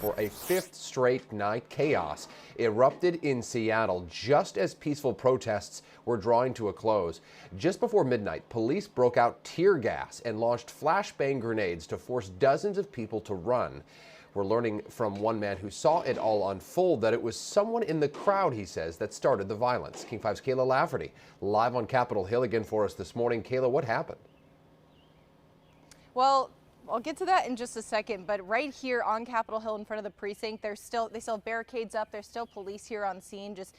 For a fifth straight night, chaos erupted in Seattle just as peaceful protests were drawing to a close. Just before midnight, police broke out tear gas and launched flashbang grenades to force dozens of people to run. We're learning from one man who saw it all unfold that it was someone in the crowd, he says, that started the violence. King 5's Kayla Lafferty live on Capitol Hill again for us this morning. Kayla, what happened? Well, I'll get to that in just a second, but right here on Capitol Hill in front of the precinct, they still have barricades up. There's still police here on scene, just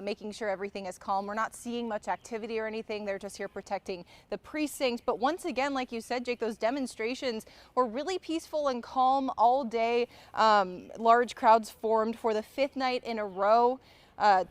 making sure everything is calm. We're not seeing much activity or anything. They're just here protecting the precinct. But once again, like you said, Jake, those demonstrations were really peaceful and calm all day. Large crowds formed for the fifth night in a row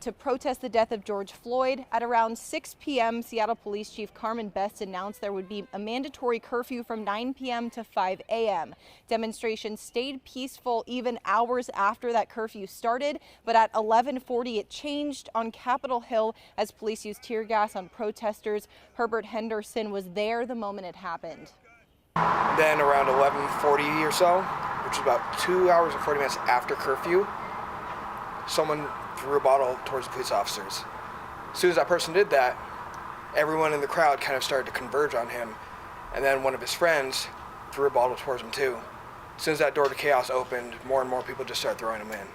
to protest the death of George Floyd. At around 6 p.m., Seattle Police Chief Carmen Best announced there would be a mandatory curfew from 9 p.m. to 5 a.m. Demonstrations stayed peaceful even hours after that curfew started, but at 11:40 it changed on Capitol Hill as police used tear gas on protesters. Herbert Henderson was there the moment it happened. Then around 11:40 or so, which is about 2 hours and 40 minutes after curfew, someone threw a bottle towards the police officers. As soon as that person did that, everyone in the crowd kind of started to converge on him, and then one of his friends threw a bottle towards him too. As soon as that door to chaos opened, more and more people just started throwing him in.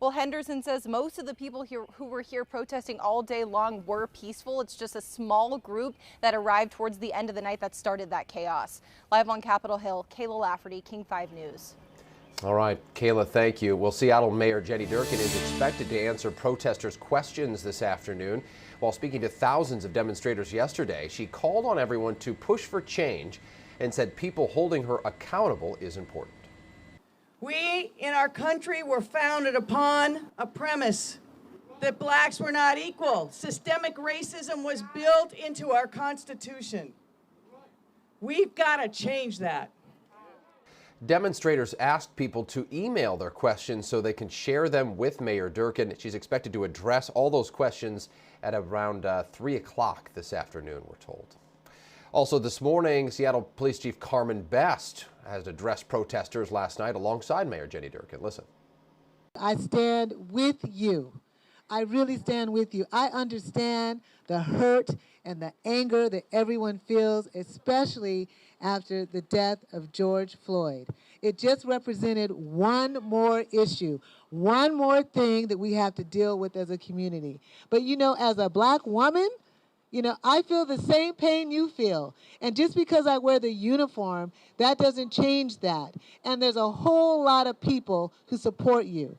Well, Henderson says most of the people here who were here protesting all day long were peaceful. It's just a small group that arrived towards the end of the night that started that chaos. Live on Capitol Hill, Kayla Lafferty, King 5 News. All right, Kayla, thank you. Well, Seattle Mayor Jenny Durkan is expected to answer protesters' questions this afternoon. While speaking to thousands of demonstrators yesterday, she called on everyone to push for change and said people holding her accountable is important. We in our country were founded upon a premise that blacks were not equal. Systemic racism was built into our Constitution. We've got to change that. Demonstrators asked people to email their questions so they can share them with Mayor Durkan. She's expected to address all those questions at around 3 o'clock this afternoon, we're told. Also this morning, Seattle Police Chief Carmen Best has addressed protesters last night alongside Mayor Jenny Durkan. Listen. I stand with you. I really stand with you. I understand the hurt and the anger that everyone feels, especially after the death of George Floyd. It just represented one more issue, one more thing that we have to deal with as a community. But you know, as a black woman, you know, I feel the same pain you feel. And just because I wear the uniform, that doesn't change that. And there's a whole lot of people who support you.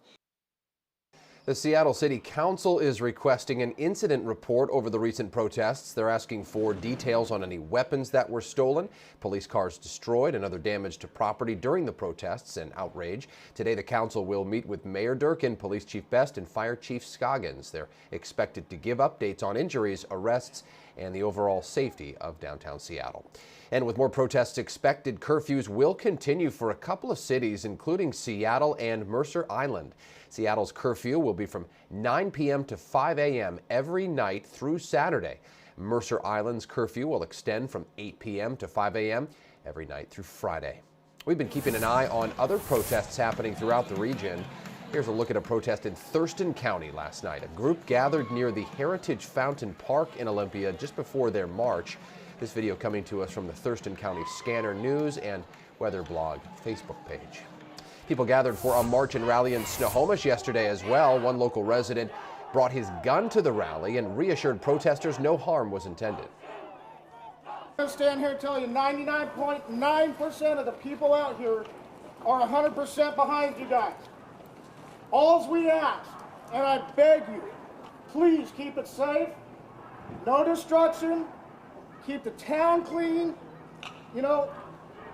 The Seattle City Council is requesting an incident report over the recent protests. They're asking for details on any weapons that were stolen, police cars destroyed, and other damage to property during the protests and outrage. Today, the council will meet with Mayor Durkan, Police Chief Best, and Fire Chief Scoggins. They're expected to give updates on injuries, arrests, and the overall safety of downtown Seattle. And with more protests expected, curfews will continue for a couple of cities, including Seattle and Mercer Island. Seattle's curfew will be from 9 p.m. to 5 a.m. every night through Saturday. Mercer Island's curfew will extend from 8 p.m. to 5 a.m. every night through Friday. We've been keeping an eye on other protests happening throughout the region. Here's a look at a protest in Thurston County last night. A group gathered near the Heritage Fountain Park in Olympia just before their march. This video coming to us from the Thurston County Scanner News and Weather Blog Facebook page. People gathered for a march and rally in Snohomish yesterday as well. One local resident brought his gun to the rally and reassured protesters no harm was intended. I'm going to stand here and tell you 99.9% of the people out here are 100% behind you guys. All we ask, and I beg you, please keep it safe, no destruction, keep the town clean, you know,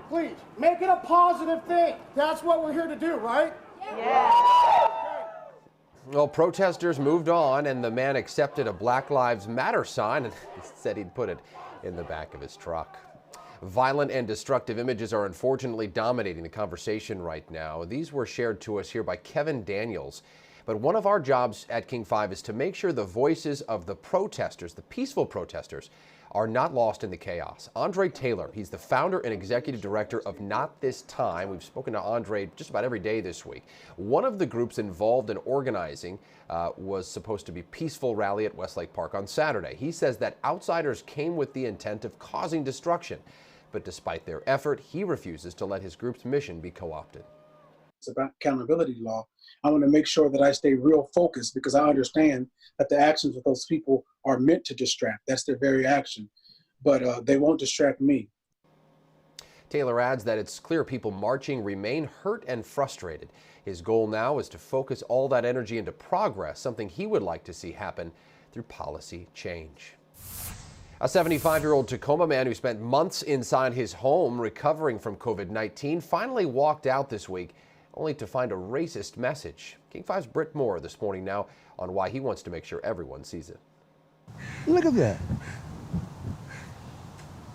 please, make it a positive thing. That's what we're here to do, right? Yeah. Well, protesters moved on, and the man accepted a Black Lives Matter sign and said he'd put it in the back of his truck. Violent and destructive images are unfortunately dominating the conversation right now. These were shared to us here by Kevin Daniels. But one of our jobs at King 5 is to make sure the voices of the protesters, the peaceful protesters, are not lost in the chaos. Andre Taylor, he's the founder and executive director of Not This Time. We've spoken to Andre just about every day this week. One of the groups involved in organizing was supposed to be peaceful rally at Westlake Park on Saturday. He says that outsiders came with the intent of causing destruction. But despite their effort, he refuses to let his group's mission be co-opted. It's about accountability law. I want to make sure that I stay real focused because I understand that the actions of those people are meant to distract. That's their very action. But they won't distract me. Taylor adds that it's clear people marching remain hurt and frustrated. His goal now is to focus all that energy into progress, something he would like to see happen through policy change. A 75-year-old Tacoma man who spent months inside his home recovering from COVID-19 finally walked out this week, only to find a racist message. King 5's Britt Moore this morning now on why he wants to make sure everyone sees it. Look at that.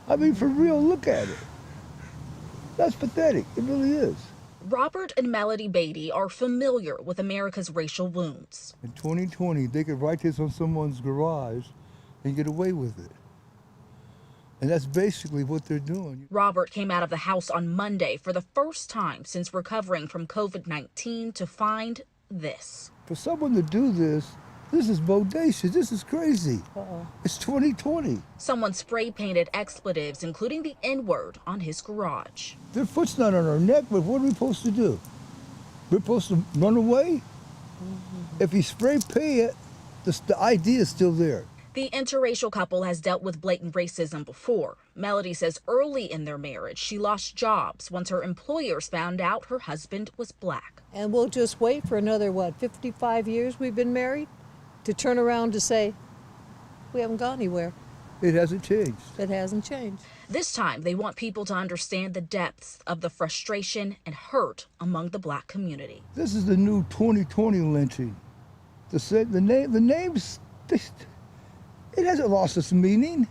I mean, for real, look at it. That's pathetic. It really is. Robert and Melody Beatty are familiar with America's racial wounds. In 2020, they could write this on someone's garage and get away with it. And that's basically what they're doing. Robert came out of the house on Monday for the first time since recovering from COVID-19 to find this. For someone to do this is bodacious. This is crazy. It's 2020. Someone spray painted expletives, including the N-word, on his garage. Their foot's not on our neck, but what are we supposed to do? We're supposed to run away? If you spray paint it, the idea is still there. The interracial couple has dealt with blatant racism before. Melody says early in their marriage, she lost jobs once her employers found out her husband was black. And we'll just wait for another, 55 years we've been married to turn around to say, we haven't gone anywhere. It hasn't changed. It hasn't changed. This time, they want people to understand the depths of the frustration and hurt among the black community. This is the new 2020 lynching. The names, it hasn't lost its meaning.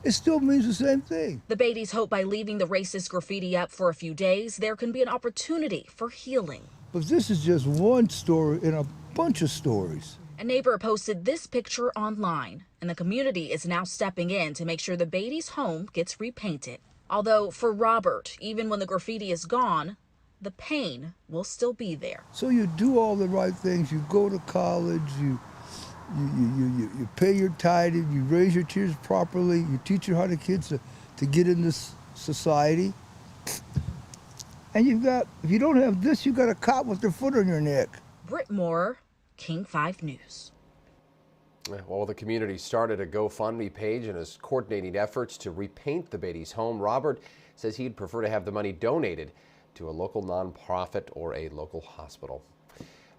It still means the same thing. The Beatties hope by leaving the racist graffiti up for a few days, there can be an opportunity for healing. But this is just one story in a bunch of stories. A neighbor posted this picture online, and the community is now stepping in to make sure the Beatties' home gets repainted. Although for Robert, even when the graffiti is gone, the pain will still be there. So you do all the right things. You go to college, you pay your tithe, you raise your kids properly, you teach your kids to get in this society. And if you don't have this, you got a cop with their foot on your neck. Britt Moore, King 5 News. Well, the community started a GoFundMe page and is coordinating efforts to repaint the Beatties' home. Robert says he'd prefer to have the money donated to a local nonprofit or a local hospital.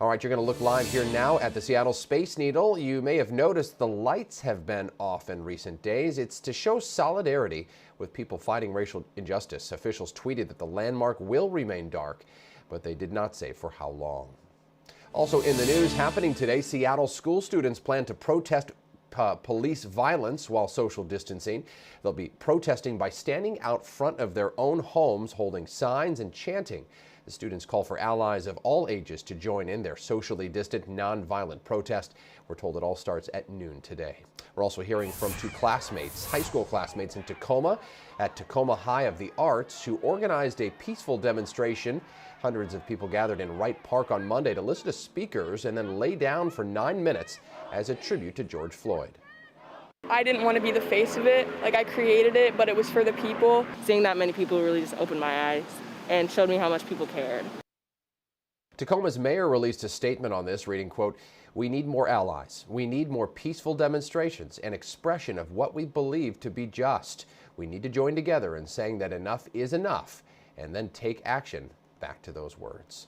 All right, you're going to look live here now at the Seattle Space Needle. You may have noticed the lights have been off in recent days. It's to show solidarity with people fighting racial injustice. Officials tweeted that the landmark will remain dark, but they did not say for how long. Also in the news, happening today, Seattle school students plan to protest police violence while social distancing. They'll be protesting by standing out front of their own homes, holding signs and chanting. The students call for allies of all ages to join in their socially distant, nonviolent protest. We're told it all starts at noon today. We're also hearing from two classmates, high school classmates in Tacoma at Tacoma High of the Arts, who organized a peaceful demonstration. Hundreds of people gathered in Wright Park on Monday to listen to speakers and then lay down for 9 minutes as a tribute to George Floyd. I didn't want to be the face of it. I created it, but it was for the people. Seeing that many people really just opened my eyes and showed me how much people cared. Tacoma's mayor released a statement on this, reading, quote, "We need more allies. We need more peaceful demonstrations and expression of what we believe to be just. We need to join together in saying that enough is enough and then take action." Back to those words.